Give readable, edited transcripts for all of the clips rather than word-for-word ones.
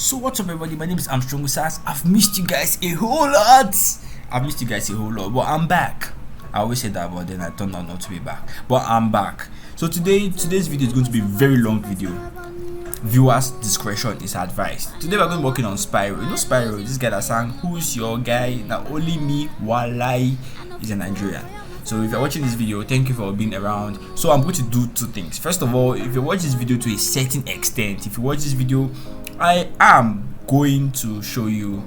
So what's up everybody, my name is Armstrong Usas. I've missed you guys a whole lot. But I'm back. I always say that, but then I turned out not to be back. But I'm back. So today's video is going to be a very long video. Viewers discretion is advised. Today we're going to be working on Spyro. You know Spyro, this guy that sang Who's Your Guy? Now only me, Walai, is a Nigerian. So if you're watching this video, thank you for being around. So I'm going to do two things. First of all, if you watch this video to a certain extent, if you watch this video, I am going to show you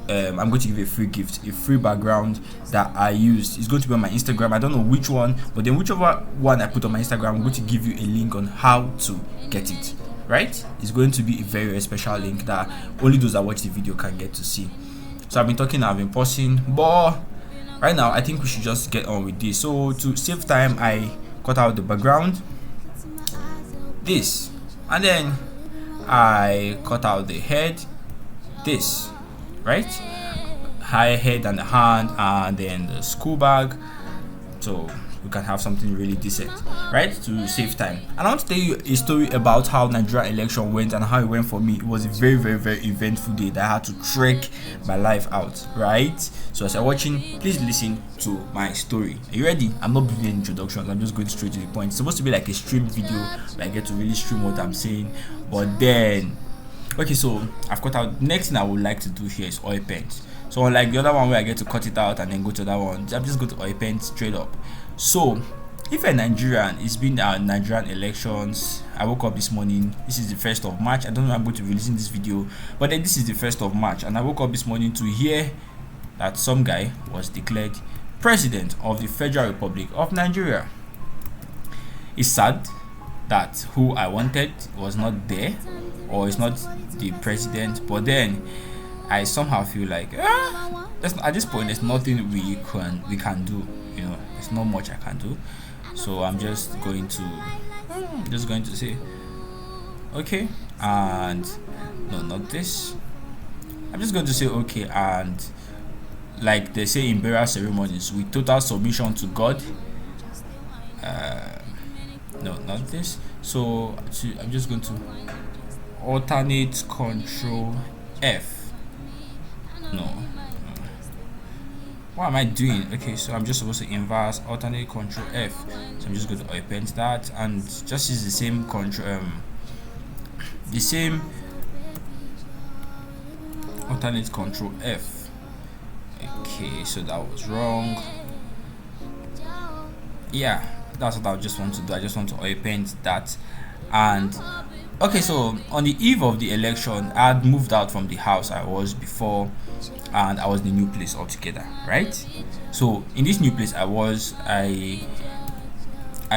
I'm going to give you a free gift, a free background that I used. It's going to be on my Instagram. I don't know which one, but then whichever one I put on my Instagram, I'm going to give you a link on how to get it. Right? It's going to be a very, very special link that only those that watch the video can get to see. So I've been pausing, but right now I think we should just get on with this. So to save time, I cut out the background, this, and then I cut out the head, this, right? High head and the hand, and then the school bag, so we can have something really decent, right? To save time. And I want to tell you a story about how Nigeria election went and how it went for me. It was a very, very, very eventful day that I had to trek my life out, right? So as you're watching, please listen to my story. Are you ready? I'm not doing introductions, I'm just going straight to the point. It's supposed to be like a stream video where I get to really stream what I'm saying, but then okay, so I've cut out. Next thing I would like to do here is oil paint. So unlike the other one where I get to cut it out and then go to that one, I'm just going to oil paint straight up. So if you're Nigerian, it's been Nigerian elections. I woke up this morning. This is the 1st of March. I don't know when I'm going to be releasing this video, but then this is the 1st of March, and I woke up this morning to hear that some guy was declared president of the Federal Republic of Nigeria. It's sad that who I wanted was not there, or is not the president, but then I somehow feel like at this point there's nothing we can do. You know, there's not much I can do. So I'm just going to say okay, and no, not this. I'm just going to say okay, and like they say in burial ceremonies, with total submission to God. No, not this. So I'm just going to alternate Control F. No. What am I doing? Okay, so I'm just supposed to inverse alternate Control F. So I'm just going to oil paint that and just use the same control, the same alternate Control F. Okay, so that was wrong. Yeah, that's what I just want to do. I just want to oil paint that. And okay, so on the eve of the election, I had moved out from the house I was before, and I was in a new place altogether, right? So in this new place I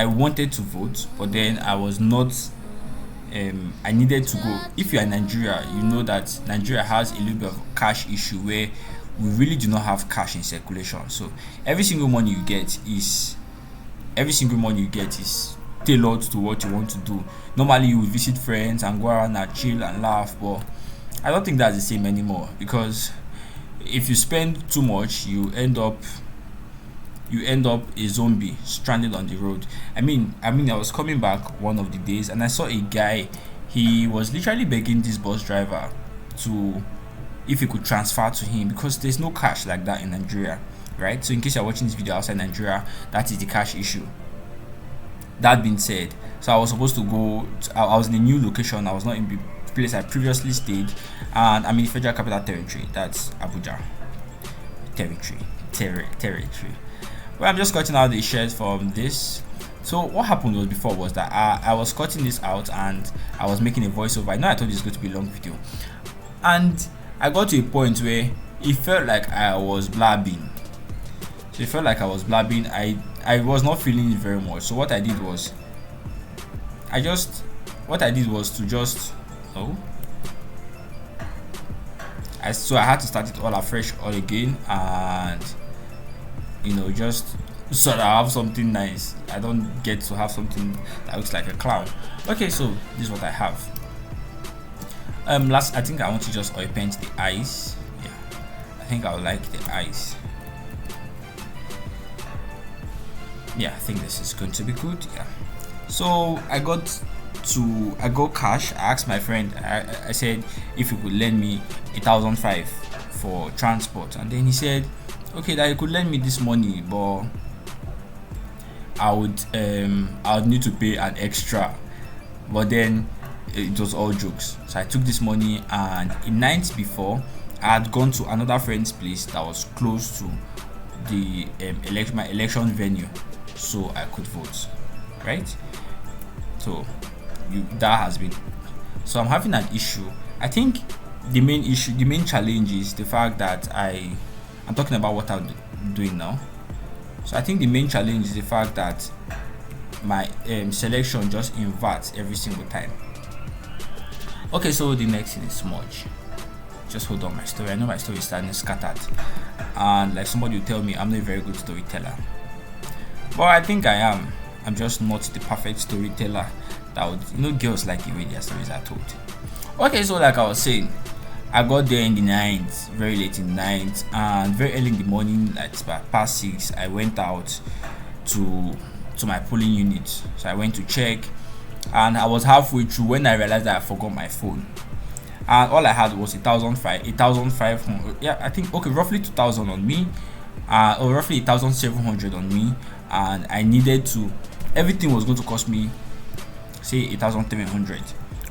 wanted to vote, but then I was not I needed to go. If you are in Nigeria, you know that Nigeria has a little bit of cash issue where we really do not have cash in circulation. So every single money you get is tailored to what you want to do. Normally you will visit friends and go around and chill and laugh, but I don't think that's the same anymore, because if you spend too much, you end up a zombie stranded on the road. I mean I was coming back one of the days and I saw a guy. He was literally begging this bus driver to, if he could transfer to him, because there's no cash like that in Nigeria, right? So in case you're watching this video outside Nigeria, that is the cash issue. That being said, so I was supposed to go I was in a new location. I was not in the place I previously stayed, and I'm in the Federal Capital Territory. That's Abuja territory. Well, I'm just cutting out the shares from this. So what happened was that I was cutting this out and I was making a voiceover. I know I told you it's going to be a long video, and I got to a point where it felt like I was blabbing. I was not feeling it very much. So what I did was I had to start it all afresh all again, and just so that I have something nice. I don't get to have something that looks like a clown. Okay, so this is what I have. I think I want to just oil paint the eyes. Yeah, I think I would like the eyes. Yeah, I think this is going to be good. Yeah, so I got I got cash. I asked my friend, I said if he could lend me 1,500 for transport, and then he said okay, that he could lend me this money, but I would need to pay an extra. But then it was all jokes. So I took this money, and in night before, I had gone to another friend's place that was close to the my election venue, so I could vote, right? So that has been. So I'm having an issue. I think the main challenge is the fact that I'm talking about what I'm doing now. So I think the main challenge is the fact that my selection just inverts every single time. Okay, so the next thing is smudge. Just hold on my story. I know my story is starting scattered, and like somebody will tell me I'm not a very good storyteller, but I think I am. I'm just not the perfect storyteller that would, girls like the way their stories are told. Okay, so like I was saying, I got there in the night, very late in the night, and very early in the morning, like past 6, I went out to my polling unit. So I went to check, and I was halfway through when I realized that I forgot my phone, and all I had was 1,500. Yeah, I think okay, roughly 2,000 on me, or roughly 1,700 on me, and I needed to. Everything was going to cost me, say 1,300.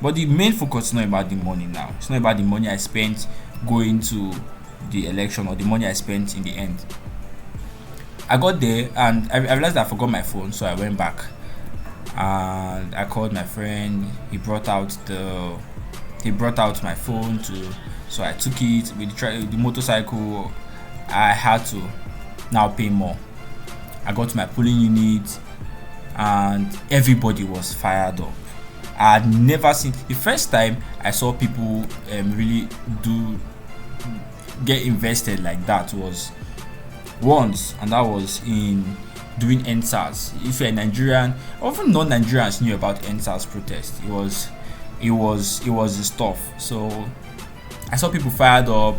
But the main focus is not about the money now. It's not about the money I spent going to the election or the money I spent in the end. I got there and I realized that I forgot my phone, so I went back and I called my friend. He brought out my phone so I took it with the motorcycle. I had to now pay more. I got to my polling unit and everybody was fired up. I had never seen, the first time I saw people really get invested like that was once, and that was in during EndSARS. If you're a Nigerian, often non-Nigerians knew about EndSARS protest. It was the stuff. So I saw people fired up,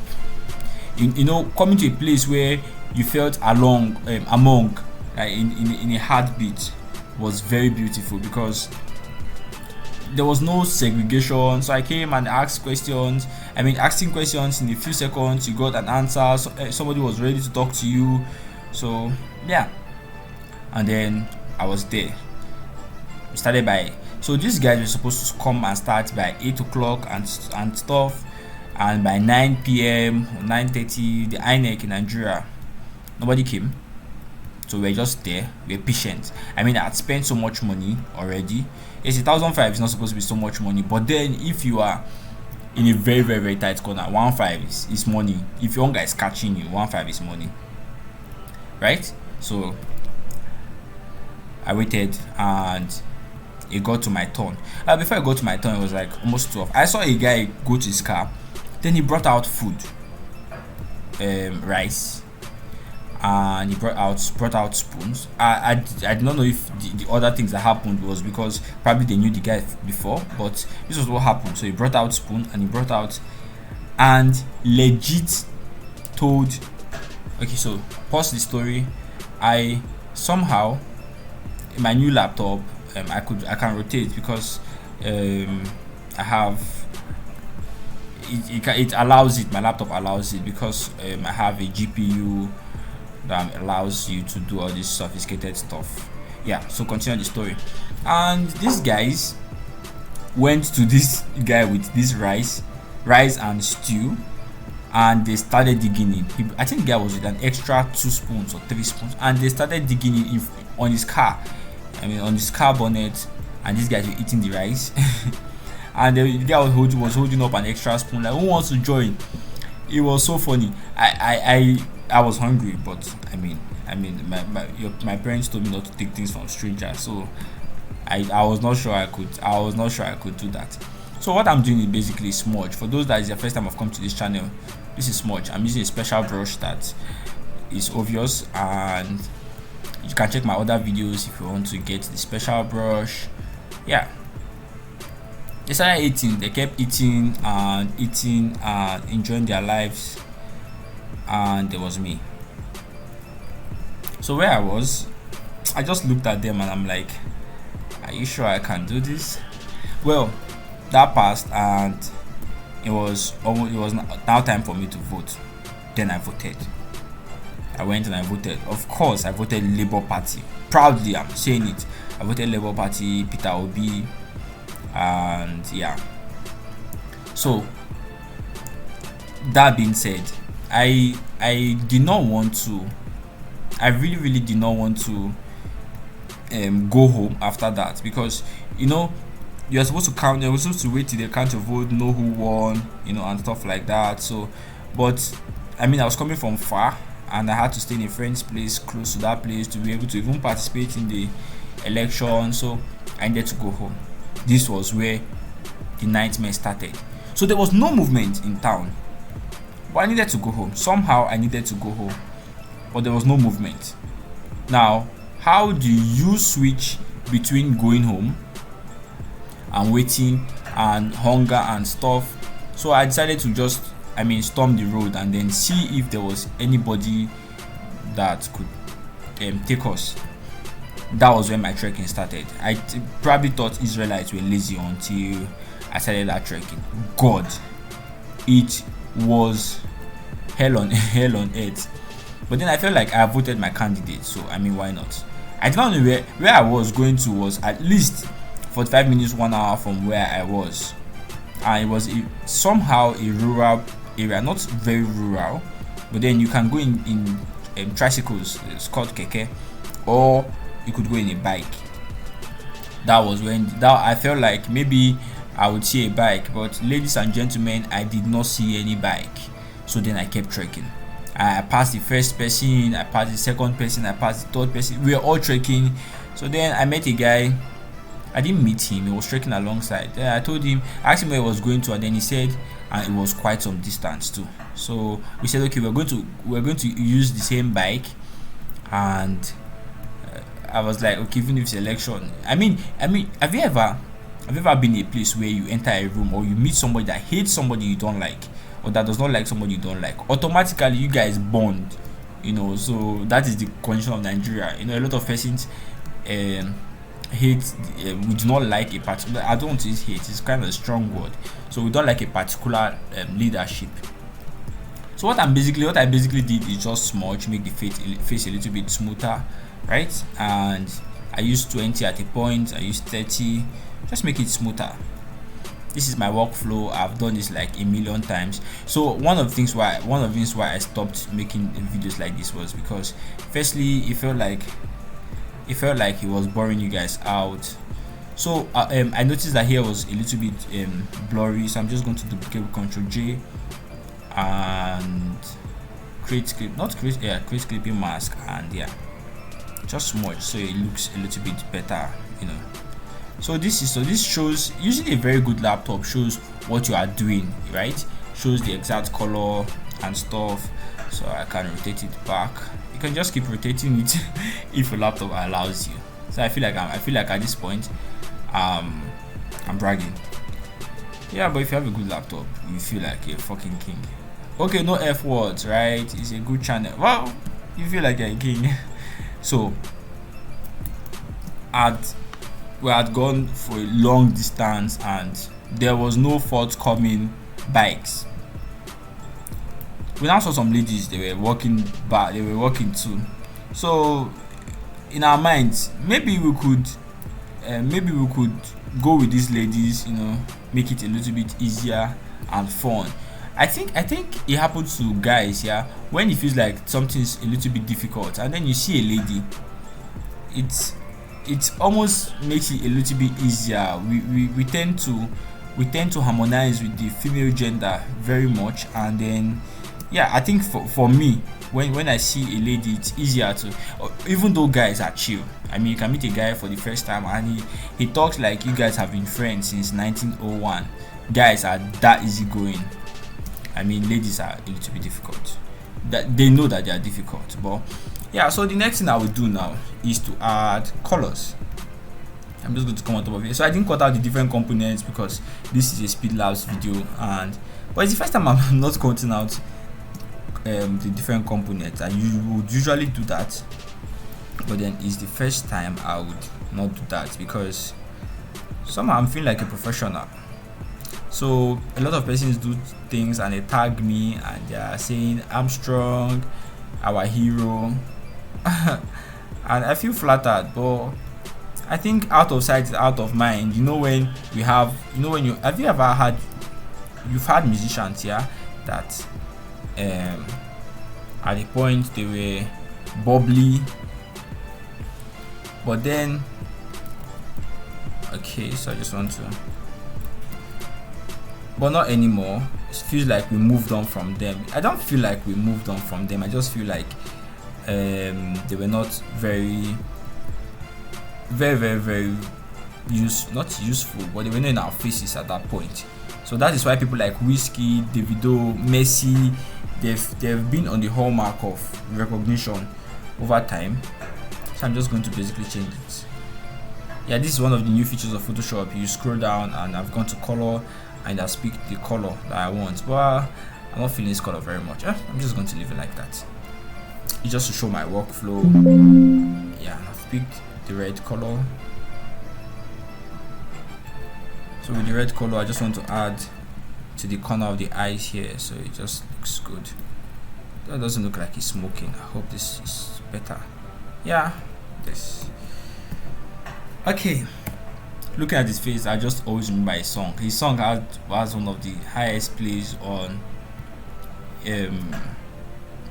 coming to a place where you felt among in a heartbeat was very beautiful, because there was no segregation. So I came and asked questions. Asking questions in a few seconds, you got an answer. So, somebody was ready to talk to you. So yeah, and then I was there. So these guys were supposed to come and start by 8 o'clock and stuff, and by 9 p.m. 9:30, the INEC in Nigeria, nobody came. So we're just there. We're patient. I had spent so much money already. Yes, 1,500 is not supposed to be so much money, but then if you are in a very, very, very tight corner, 1,500 is money. If your guy is catching you, 1,500 is money, right? So I waited and it got to my turn. Before I got to my turn, it was like almost 12. I saw a guy go to his car, then he brought out food, rice, and he brought out spoons. I did not know if the other things that happened was because probably they knew the guy before, but this was what happened. So he brought out spoon, and he brought out and legit told. Okay, so pause the story. I somehow in my new laptop, I can rotate because I have it allows it. My laptop allows it because I have a GPU that allows you to do all this sophisticated stuff. Yeah, so continue the story. And these guys went to this guy with this rice and stew, and they started digging in. I think the guy was with an extra 2 spoons or 3 spoons, and they started digging in on his car. On his car bonnet, and these guys were eating the rice. And the guy was holding up an extra spoon, like, who wants to join? It was so funny. I was hungry, but my parents told me not to take things from strangers, so I was not sure I could do that. So what I'm doing is basically smudge. For those that is the first time I've come to this channel, this is smudge. I'm using a special brush that is obvious, and you can check my other videos if you want to get the special brush. Yeah, they started eating. They kept eating and enjoying their lives, and there was me. So where I just looked at them and I'm like, are you sure I can do this? Well, that passed, and it was now time for me to vote. Then I voted. I went and I voted. Of course, I voted Labour Party. Proudly, I'm saying it. I voted Labour Party, Peter Obi, and yeah. So that being said, I did not want to. I really did not want to go home after that, because you're supposed to count. You're supposed to wait till they count your vote, know who won, and stuff like that. So, but I mean, I was coming from far, and I had to stay in a friend's place close to that place to be able to even participate in the election. So I needed to go home. This was where the nightmare started. So there was no movement in town, but I needed to go home. Somehow I needed to go home, but there was no movement. Now, how do you switch between going home and waiting and hunger and stuff? So I decided to just storm the road and then see if there was anybody that could take us. That was when my trekking started. I probably thought Israelites were lazy until I started that trekking. God, it was hell on earth. But then I felt like I voted my candidate, so why not? I did not know where I was going to was at least 45 minutes, 1 hour from where I was, and it was somehow a rural area, not very rural, but then you can go in tricycles. It's called keke, or you could go in a bike. That was when I felt like maybe I would see a bike, but ladies and gentlemen, I did not see any bike. So then I kept trekking. I passed the first person, I passed the second person, I passed the third person. We were all trekking. So then I met a guy. I didn't meet him, he was trekking alongside. Then I told him, I asked him where he was going to, and then he said, and it was quite some distance too. So we said, okay, we're going to use the same bike. And I was like, okay, even if it's election, have you ever been in a place where you enter a room, or you meet somebody that hates somebody you don't like, or that does not like somebody you don't like? Automatically you guys bond, so that is the condition of Nigeria. A lot of persons hate, we do not like a particular, I don't want to use hate, it's kind of a strong word. So we don't like a particular leadership. So what I basically did is just smudge, make the face a little bit smoother, right? And I used 20 at a point, I used 30, just make it smoother. This is my workflow. I've done this like a million times. So one of the things why I stopped making videos like this was because, firstly, it felt like it was boring you guys out. So I noticed that here was a little bit blurry, so I'm just going to duplicate with Ctrl J and create clipping mask, and just smudge so it looks a little bit better, So this shows, usually a very good laptop shows what you are doing, right? Shows the exact color and stuff. So I can rotate it back. You can just keep rotating it if your laptop allows you. So I feel like at this point I'm bragging. Yeah, but if you have a good laptop, you feel like a fucking king. Okay, no F words, right? It's a good channel. Well, you feel like you're a king. So we had gone for a long distance, and there was no forthcoming bikes. We now saw some ladies, they were walking too. So in our minds, maybe we could go with these ladies, make it a little bit easier and fun. I think it happens to guys, when it feels like something's a little bit difficult, and then you see a lady, it almost makes it a little bit easier. We tend to harmonize with the female gender very much, and then I think for me, when I see a lady, it's easier to, even though guys are chill. You can meet a guy for the first time and he talks like you guys have been friends since 1901. Guys are that easygoing. Ladies are a little bit difficult. That they know that they are difficult, but so the next thing I will do now is to add colors. I'm just going to come on top of it. So I didn't cut out the different components because this is a speed labs video, but it's the first time I'm not cutting out the different components. And you would usually do that, but then it's the first time I would not do that because somehow I'm feeling like a professional. So a lot of persons do things and they tag me and they are saying Armstrong, our hero. And I feel flattered, but I think out of sight is out of mind. You know, when we have, you know, when you have, you ever had, you've had musicians here that at the point they were bubbly, but then okay, so I just want to, but not anymore. It feels like we moved on from them. I don't feel like we moved on from them. I just feel like they were not very not useful, but they were not in our faces at that point. So that is why people like Whiskey, Davido, Messi, they've been on the hallmark of recognition over time. So I'm just going to basically change it. Yeah, this is one of the new features of Photoshop. You scroll down and I've gone to color and I pick the color that I want, but I'm not feeling this color very much. I'm just going to leave it like that. It's just to show my workflow. Yeah, I've picked the red color. So with the red color, I just want to add to the corner of the eyes here, so it just looks good. That doesn't look like he's smoking. I hope this is better. Yeah, this. Okay, looking at his face, I just always remember his song. His song was one of the highest plays on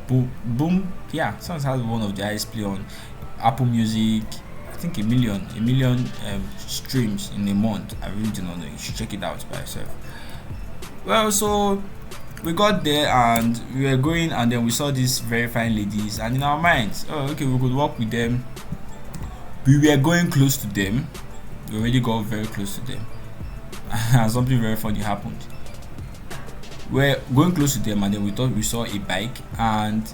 boom. Yeah, songs has one of the highest play on Apple Music. I think a million streams in a month. I really do not know. You should check it out by yourself. Well, so we got there and we were going, and then we saw these very fine ladies, and in our minds, oh, okay, we could walk with them. We were going close to them. We already got very close to them, and something very funny happened. We're going close to them, and then we thought we saw a bike, and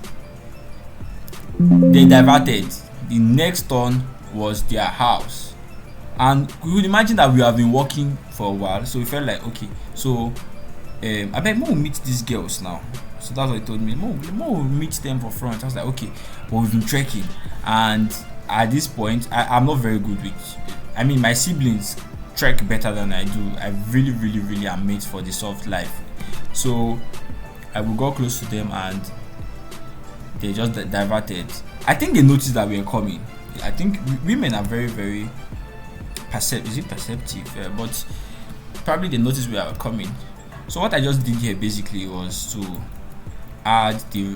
they diverted. The next turn was their house, and we would imagine that we have been walking for a while, so we felt like, okay, so I bet Mo will meet these girls now. So that's what he told me. Mo will meet them for front. I was like, okay, but we've been trekking, and at this point, I'm not very good with. I mean, my siblings trek better than I do. I really am made for the soft life. So I will go close to them, and they just diverted. I think they noticed that we were coming. I think women are very perceptive, but probably they noticed we are coming. So what I just did here basically was to add the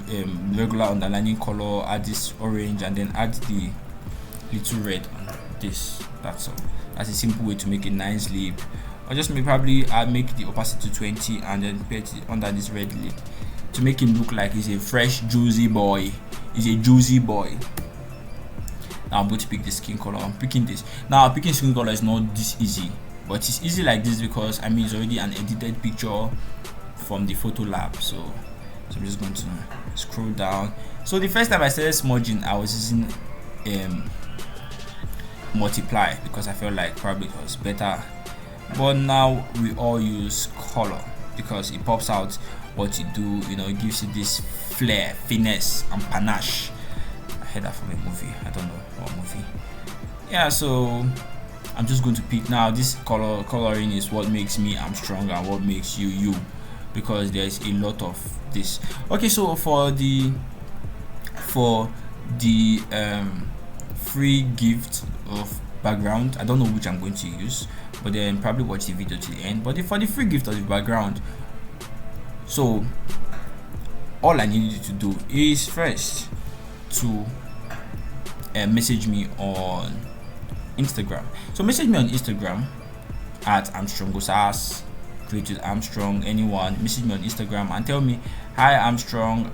regular underlining color, add this orange, and then add the little red on this. That's all. That's a simple way to make a nice lip. Or just probably make the opacity to 20 and then put it under this red lip to make him look like he's a fresh juicy boy. He's a juicy boy. Now I'm going to pick the skin color. I'm picking this. Now picking skin color is not this easy, but it's easy like this because I mean it's already an edited picture from the photo lab. So I'm just going to scroll down. So the first time I started smudging, I was using multiply because I felt like probably it was better, but now we all use color because it pops out what you do. You know, it gives you this flair, finesse, and panache. I heard that from a movie. I don't know what movie. Yeah, so I'm just going to pick now. This coloring is what makes me Armstrong and what makes you, because there's a lot of this. Okay, so for the free gift of background, I don't know which I'm going to use, but then probably watch the video till the end. But for the free gift of the background, so all I need you to do is first to message me on Instagram. So message me on Instagram at Armstrong Gosas, Creative Armstrong, anyone. Message me on Instagram and tell me, hi Armstrong,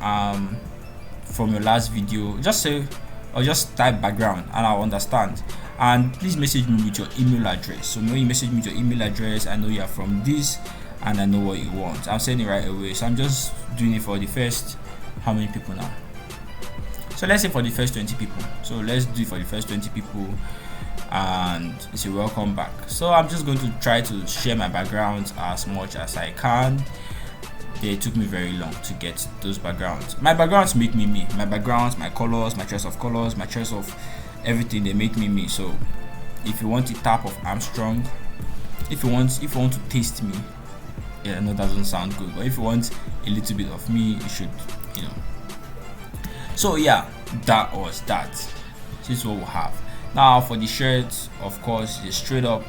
from your last video, just say, or just type background and I'll understand. And please message me with your email address. So when you message me with your email address, I know you are from this and I know what you want. I'll send it right away. So I'm just doing it for the first, how many people now? So let's say for the first 20 people. So let's do it for the first 20 people and say welcome back. So I'm just going to try to share my backgrounds as much as I can. It took me very long to get those backgrounds. My backgrounds make me me. My backgrounds, my colors, my choice of colors, my choice of everything, they make me me. So if you want a tap of Armstrong, if you want to taste me, yeah, no, that doesn't sound good, but if you want a little bit of me, you should, you know. So yeah, that was that. This is what we have now. For the shirt, of course, it's straight up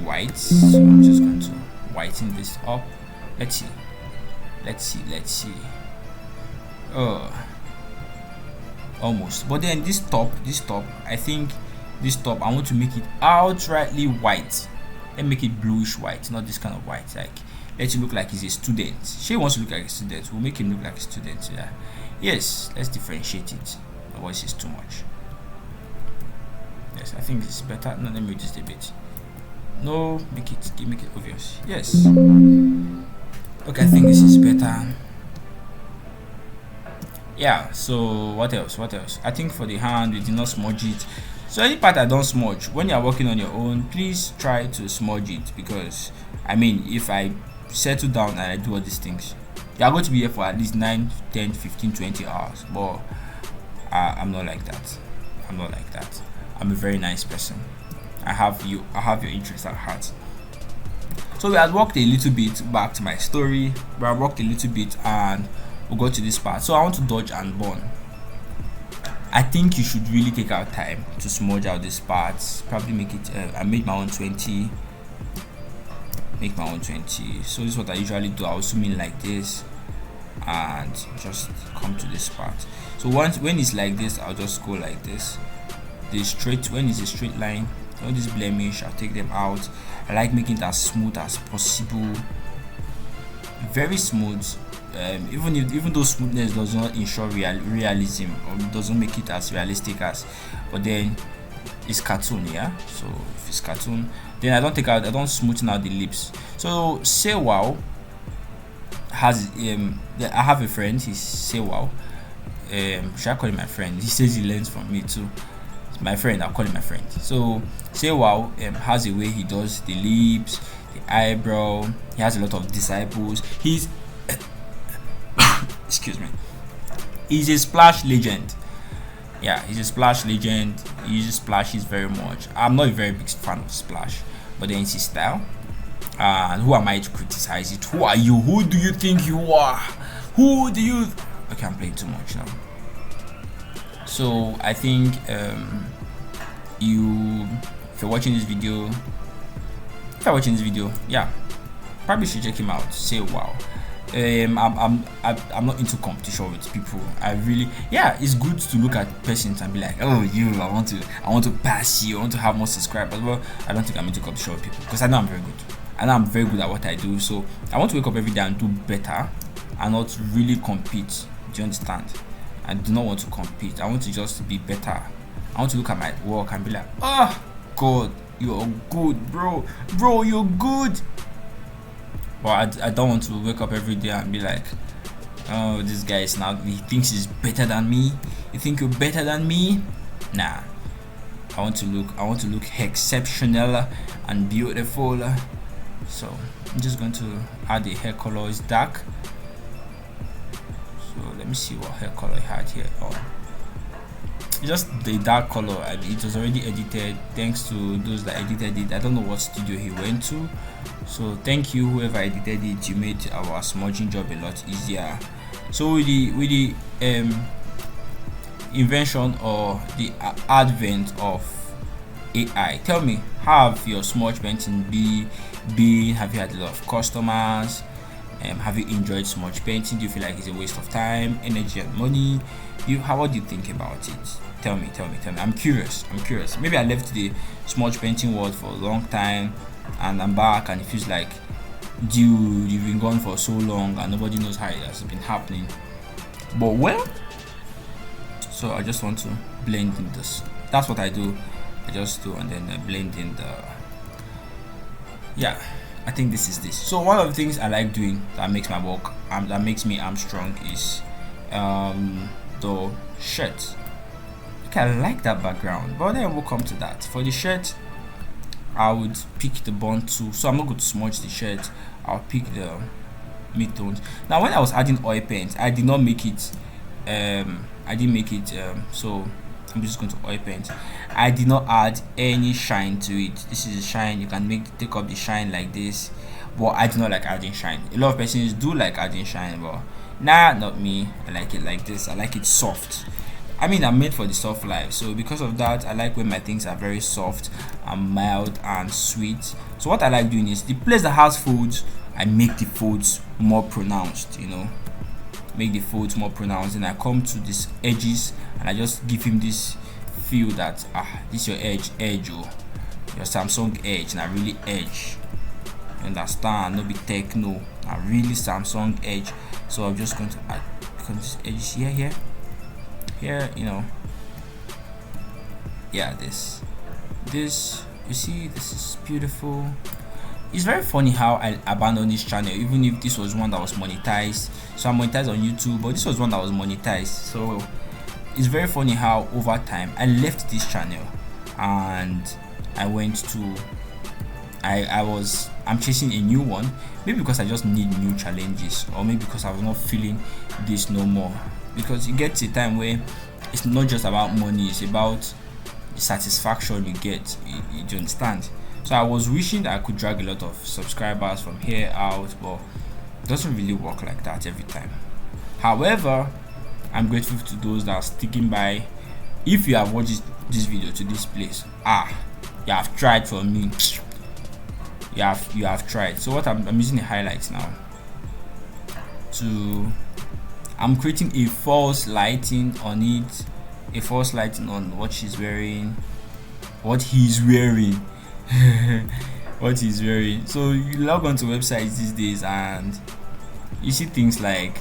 white, so I'm just going to whiten this up. Let's see. Almost. But then this top, I think this top, I want to make it outrightly white. Let me make it bluish white, not this kind of white. Like, let it look like he's a student. She wants to look like a student. We'll make him look like a student. Yeah. Yes. Let's differentiate it. Otherwise, it's too much. Yes, I think this is better. No, let me reduce it a bit. No, make it obvious. Yes. Okay, I think this is better. Yeah. So what else? I think for the hand, we did not smudge it. So any part I don't smudge, when you are working on your own, please try to smudge it, because I mean, if I settle down and I do all these things, you are going to be here for at least 9, 10, 15, 20 hours. But I'm not like that. I'm a very nice person. I have your interest at heart. So we had walked a little bit back to my story. We had walked a little bit and we'll go to this part. So I want to dodge and burn. I think you should really take our time to smudge out these parts. Probably make it. I made my own 20. So this is what I usually do. I'll zoom in like this and just come to this part. So when it's like this, I'll just go like this. When it's a straight line, all this blemish, I'll take them out. I like making it as smooth as possible. Very smooth. Even though smoothness does not ensure realism, or doesn't make it as realistic as, but then it's cartoon, yeah. So if it's cartoon, then I don't smoothen out the lips. So Say Wow has I have a friend, he's Say Wow. Should I call him my friend? He says he learns from me too. My friend, I'll call him my friend. So Say Wow has a way he does the lips, the eyebrow. He has a lot of disciples. He's excuse me, he's a splash legend. Yeah, he's a splash legend. He uses splashes very much. I'm not a very big fan of splash, but then it's his style. And who am I to criticize it? Who are you? Who do you think you are? Okay, I'm playing too much now. So I think if you're watching this video, yeah, probably should check him out. Say Wow. I'm not into competition with people. It's good to look at persons and be like, oh, I want to pass you, I want to have more subscribers. Well, I don't think I'm into competition with people, because I know I'm very good. I know I'm very good at what I do. So I want to wake up every day and do better, and not really compete. Do you understand? I do not want to compete. I want to just be better. I want to look at my work and be like, oh God, you're good, bro, you're good. But I don't want to wake up every day and be like, oh, this guy he thinks he's better than me. You think you're better than me? Nah. I want to look exceptional and beautiful. So I'm just going to add the hair color. Is dark. So let me see what hair color I had here. Just the dark color, and it was already edited. Thanks to those that edited it. I don't know what studio he went to, so thank you whoever edited it. You made our smudging job a lot easier. So with the invention or the advent of AI, tell me, how have your smudge painting been? Have you had a lot of customers? Have you enjoyed smudge painting? Do you feel like it's a waste of time, energy, and money? What do you think about it? Tell me. I'm curious. Maybe I left the smudge painting world for a long time, and I'm back, and it feels like, dude, you've been gone for so long and nobody knows how it has been happening. But well, so I just want to blend in this. That's what I do. I just do, and then I blend in the. Yeah, I think this is this. So one of the things I like doing that makes my work, that makes me strong, is the shirt. Okay, I like that background, but then we'll come to that. For the shirt, I would pick the bond too, so I'm not going to smudge the shirt. I'll pick the mid-tones. Now when I was adding oil paint, I did not make it so I'm just going to oil paint. I did not add any shine to it. This is shine. You can take up the shine like this, but I do not like adding shine. A lot of persons do like adding shine, but nah, not me. I like it like this. I like it soft. I mean, I'm made for the soft life, so because of that, I like when my things are very soft and mild and sweet. So what I like doing is, the place that has folds, I make the folds more pronounced, you know, make the folds more pronounced, and I come to these edges and I just give him this feel that this your edge, oh, your Samsung edge, and I really edge. You understand? No be techno, I really Samsung edge. So I'm just going to add, because this edge here, you know, yeah, this, you see, this is beautiful. It's very funny how I abandoned this channel, even if this was one that was monetized. So I'm monetized on YouTube, but this was one that was monetized. So it's very funny how over time I left this channel and I went to I'm chasing a new one, maybe because I just need new challenges, or maybe because I was not feeling this no more. Because it gets a time where it's not just about money, it's about the satisfaction you get. You understand? So I was wishing that I could drag a lot of subscribers from here out, but it doesn't really work like that every time. However, I'm grateful to those that are sticking by. If you have watched this video to this place, you have tried for me. You have tried. So what I'm using the highlights now to, I'm creating a false lighting on it, a false lighting on what he's wearing. What he's wearing. So you log on to websites these days and you see things like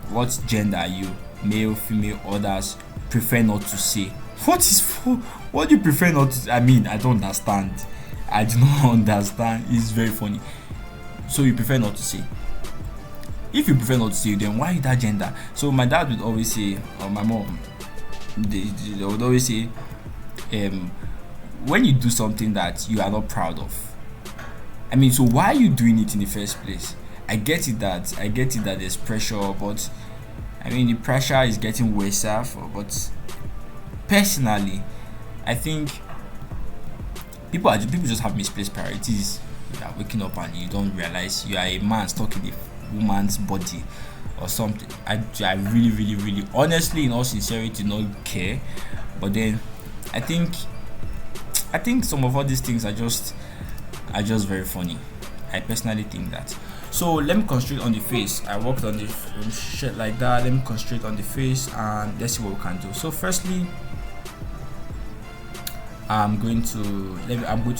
what gender are you, male, female, others, prefer not to say. What do you prefer not to say? I mean, I don't understand. I do not understand. It's very funny. So you prefer not to say. If you prefer not to say, then why that gender? So my dad would always say, or my mom, they would always say, when you do something that you are not proud of, I mean, so why are you doing it in the first place? I get it that there's pressure, but I mean, the pressure is getting worse. But personally, I think people just have misplaced priorities. You are waking up and you don't realize you are a man stuck in a woman's body or something. I really honestly, in all sincerity, not care. But then I think some of all these things are just very funny. I personally think that. So let me concentrate on the face. I worked on the shit like that. Let me concentrate on the face and let's see what we can do. So firstly, I'm going to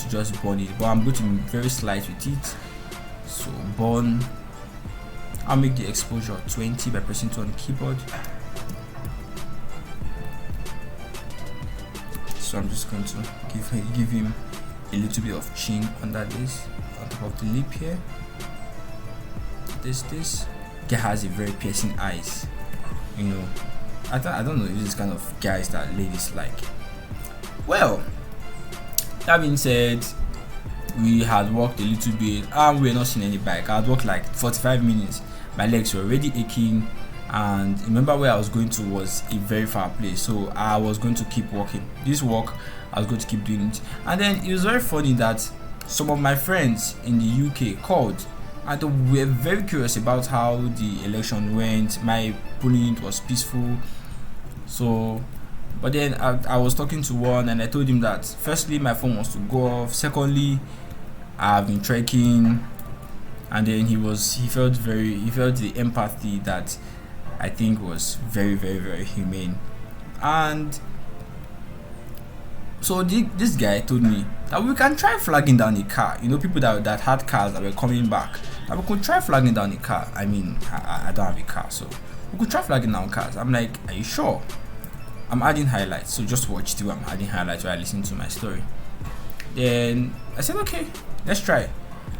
just burn it, but I'm going to be very slight with it. So burn. I'll make the exposure 20 by pressing 2 on the keyboard. So I'm just going to give him a little bit of chin under this, on top of the lip here. This guy has a very piercing eyes. You know, I don't know if this kind of guys that ladies like. Well, that being said, we had walked a little bit and we were not seeing any bike. I had walked like 45 minutes. My legs were already aching, and remember where I was going to was a very far place, so I was going to keep walking. This walk, I was going to keep doing it. And then it was very funny that some of my friends in the UK called and we were very curious about how the election went. My polling was peaceful. So but then I was talking to one and I told him that firstly my phone wants to go off, secondly I've been trekking, and then he felt the empathy that I think was very humane. And so this guy told me that we can try flagging down a car. You know, people that had cars that were coming back, that we could try flagging down a car. I mean, I don't have a car, so we could try flagging down cars. I'm like, are you sure? I'm adding highlights, so just watch till I'm adding highlights while I listen to my story. Then I said, okay, let's try.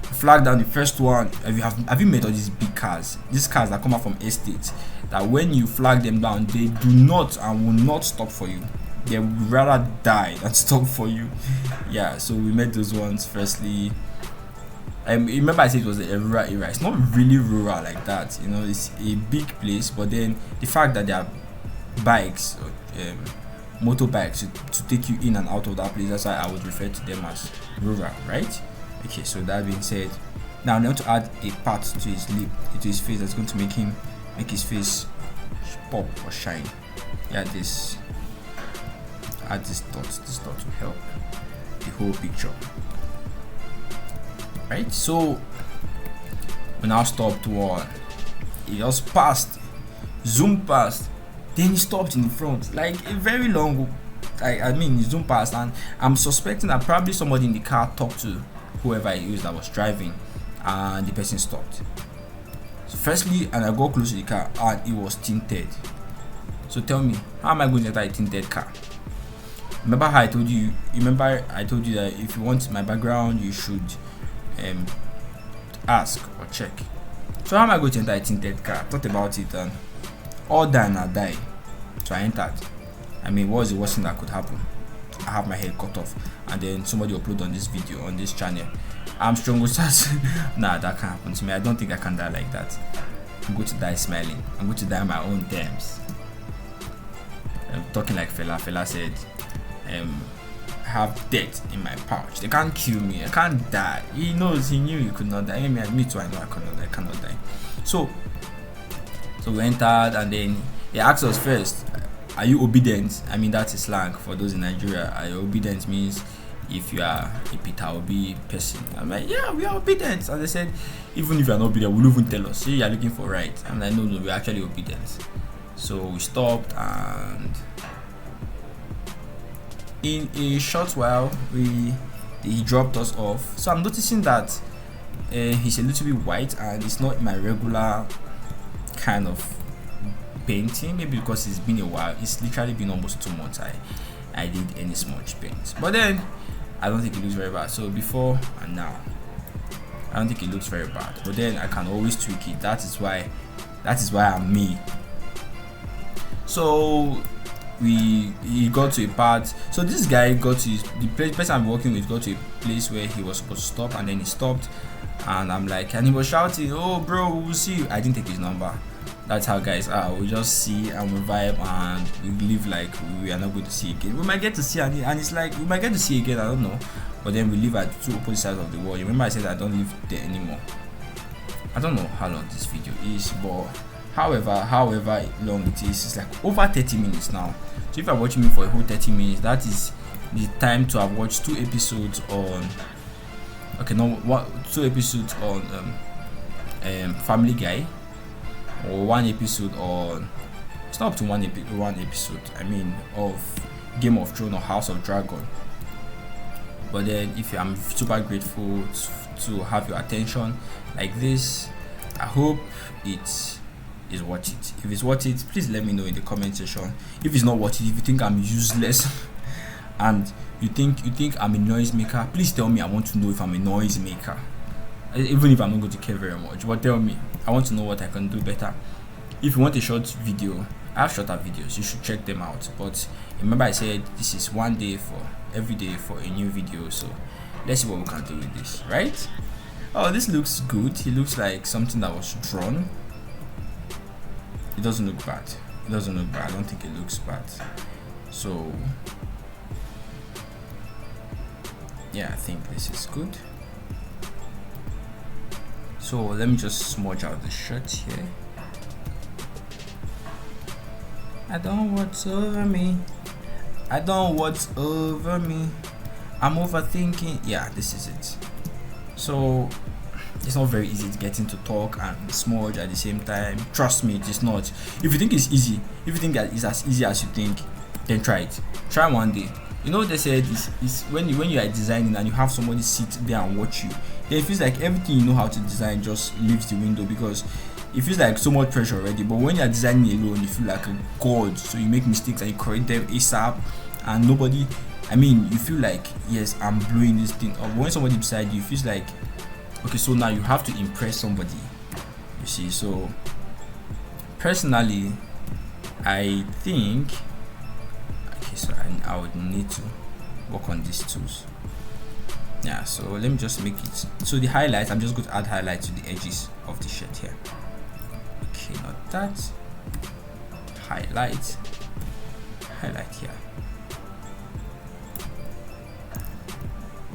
Flag down the first one. Have you met all these big cars? These cars that come out from estates, that when you flag them down, they do not and will not stop for you. They would rather die than stop for you. Yeah, so we met those ones. Firstly, Remember I said it was a rural area. It's not really rural like that, you know. It's a big place, but then the fact that there are bikes, motorbikes to take you in and out of that place, that's why I would refer to them as rural, right? Okay, so that being said, now I'm going to add a part to his lip, to his face, that's going to make his face pop or shine. Yeah, add this dot to help the whole picture. Right, so we now stopped one. He just passed, zoomed past, then he stopped in the front, like a very long. I mean, he zoomed past, and I'm suspecting that probably somebody in the car talked to whoever it is that was driving, and the person stopped. So firstly, and I got close to the car, and it was tinted. So tell me, how am I going to enter a tinted car? Remember how I told you? Remember I told you that if you want my background, you should ask or check. So how am I going to enter a tinted car? I thought about it, and all die and I die. So I entered. I mean, what was the worst thing that could happen? I have my head cut off, and then somebody upload on this video on this channel. I'm strong with that. Nah, that can't happen to me. I don't think I can die like that. I'm going to die smiling. I'm going to die on my own terms. I'm talking like Fela said, have death in my pouch. They can't kill me. I can't die. He knows. He knew he could not die. Me too. I know I cannot die. So we entered, and then he asked us first, are you obedient? I mean, that's a slang for those in Nigeria. Are you obedient means if you are a Peter Obi person. I'm like, yeah, we are obedient. And they said, even if you are not obedient, we'll even tell us. See, you are looking for right. I'm like, no, we're actually obedient. So we stopped, and in a short while he dropped us off. So I'm noticing that he's a little bit white, and it's not my regular kind of painting, maybe because it's been a while. It's literally been almost 2 months I did any smudge paint, but then I don't think it looks very bad. So before and now, I don't think it looks very bad, but then I can always tweak it. That is why I'm me. So he got to a part. So this guy got to the person I'm working with got to a place where he was supposed to stop, and then he stopped, and I'm like, and he was shouting, "Oh bro, we'll see you." I didn't take his number. That's how guys are. We just see and we vibe, and we live like we are not going to see again. We might get to see, and it's like we might get to see again. I don't know, but then we live at two opposite sides of the world. You remember I said I don't live there anymore. I don't know how long this video is, but however long it is, it's like over 30 minutes now. So if you're watching me for a whole 30 minutes, that is the time to have watched 2 episodes on. Okay, no, 2 episodes on Family Guy, or 1 episode on. It's not up to one episode. I mean, of Game of Thrones or House of Dragon. But then, I'm super grateful to have your attention like this. I hope it is worth it. If it's worth it, please let me know in the comment section. If it's not worth it, if you think I'm useless and you think I'm a noise maker, please tell me. I want to know if I'm a noise maker, even if I'm not going to care very much. But tell me, I want to know what I can do better. If you want a short video, I have shorter videos, you should check them out. But remember I said this is one day for every day for a new video, so let's see what we can do with this, right? Oh, this looks good. It looks like something that was drawn. It doesn't look bad. I don't think it looks bad. So yeah, I think this is good. So let me just smudge out the shirt here. I don't know what's over me. I'm overthinking. Yeah, this is it. So it's not very easy to get into talk and smudge at the same time. Trust me, it is not. If you think it's easy, if you think that it's as easy as you think, then try it. Try one day. You know, they said is when you are designing and you have somebody sit there and watch you, then it feels like everything you know how to design just leaves the window, because it feels like so much pressure already. But when you're designing alone, you feel like a god. So you make mistakes and you correct them ASAP, and nobody, I mean, you feel like, yes, I'm blowing this thing up. But when somebody beside you, it feels like, okay, so now you have to impress somebody, you see. So personally, I think, okay, so I would need to work on these tools. Yeah, so let me just make it so the highlights, I'm just going to add highlight to the edges of the shirt here. Okay, not that. Highlight here.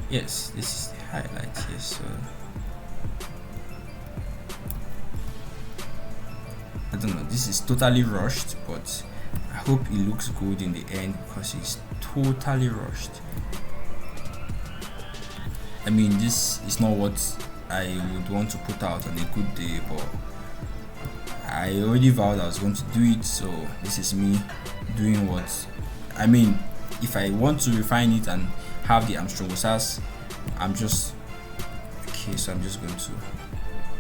Yes, this is the highlight here. So I don't know, this is totally rushed, but I hope it looks good in the end because it's totally rushed. I mean, this is not what I would want to put out on a good day, but I already vowed I was going to do it, so this is me doing what I mean. If I want to refine it and have the Armstrong Osas, I'm just okay. So I'm just going to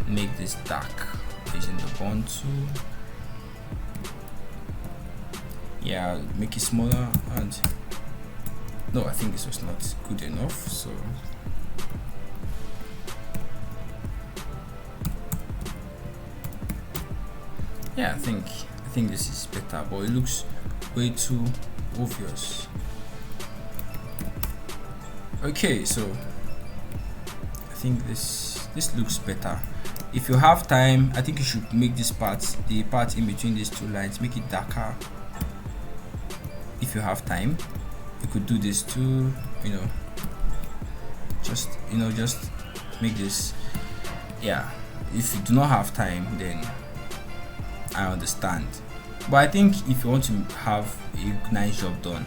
make this dark using the bond tool. Yeah, make it smaller. And no, I think this was not good enough, so yeah, I think this is better, but it looks way too obvious. Okay, so I think this looks better. If you have time, I think you should make this part, the part in between these two lines, make it darker. If you have time, you could do this too, just make this. Yeah, if you do not have time, then I understand, but I think if you want to have a nice job done,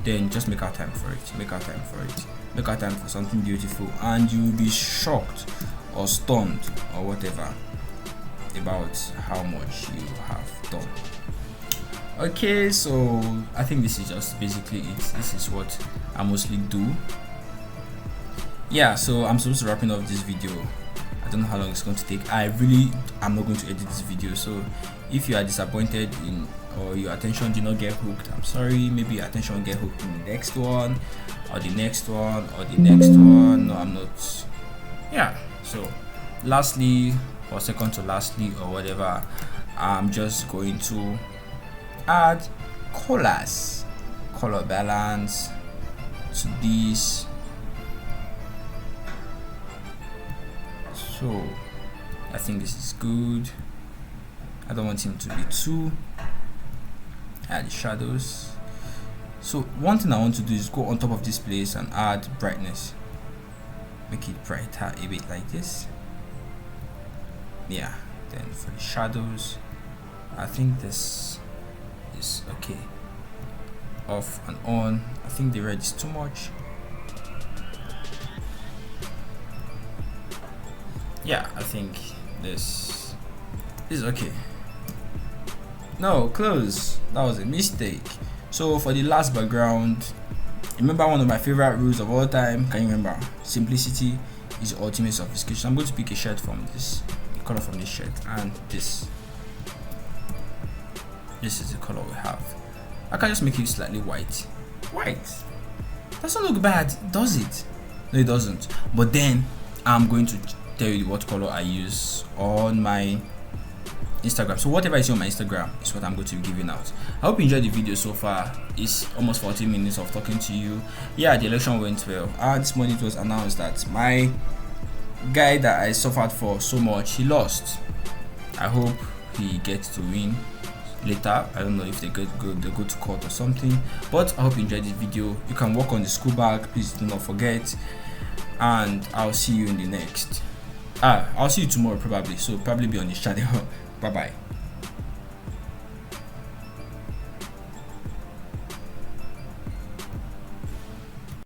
then just make out time for it. Make out time for something beautiful, and you will be shocked or stunned or whatever about how much you have done. Okay, so I think this is just basically it. This is what I mostly do. Yeah, so I'm supposed to wrapping up this video. I don't know how long it's going to take. I'm not going to edit this video, so if you are disappointed in or your attention did not get hooked, I'm sorry. Maybe your attention will get hooked in the next one or the next one or the next one. No, I'm not. Yeah, so lastly, or second to lastly, or whatever, I'm just going to add colors, color balance to this. So I think this is good. I don't want him to be too. Add shadows. So one thing I want to do is go on top of this place and add brightness. Make it brighter a bit like this. Yeah, then for the shadows, I think this is okay. Off and on. I think the red is too much. Yeah, I think this is okay. No, close. That was a mistake. So for the last background, remember one of my favorite rules of all time? Can you remember? Simplicity is ultimate sophistication. I'm going to pick a shirt from this, the color from this shirt, and this is the color we have. I can just make it slightly white. Doesn't look bad, does it? No, it doesn't. But then I'm going to tell you what color I use on my Instagram. So whatever I see on my Instagram is what I'm going to be giving out. I hope you enjoyed the video so far. It's almost 40 minutes of talking to you. Yeah, the election went well. This morning it was announced that my guy that I suffered for so much, he lost. I hope he gets to win later. I don't know if they go to court or something, but I hope you enjoyed this video. You can work on the school bag, please do not forget, and I'll see you in the next. I'll see you tomorrow probably, so probably be on this channel. Bye bye.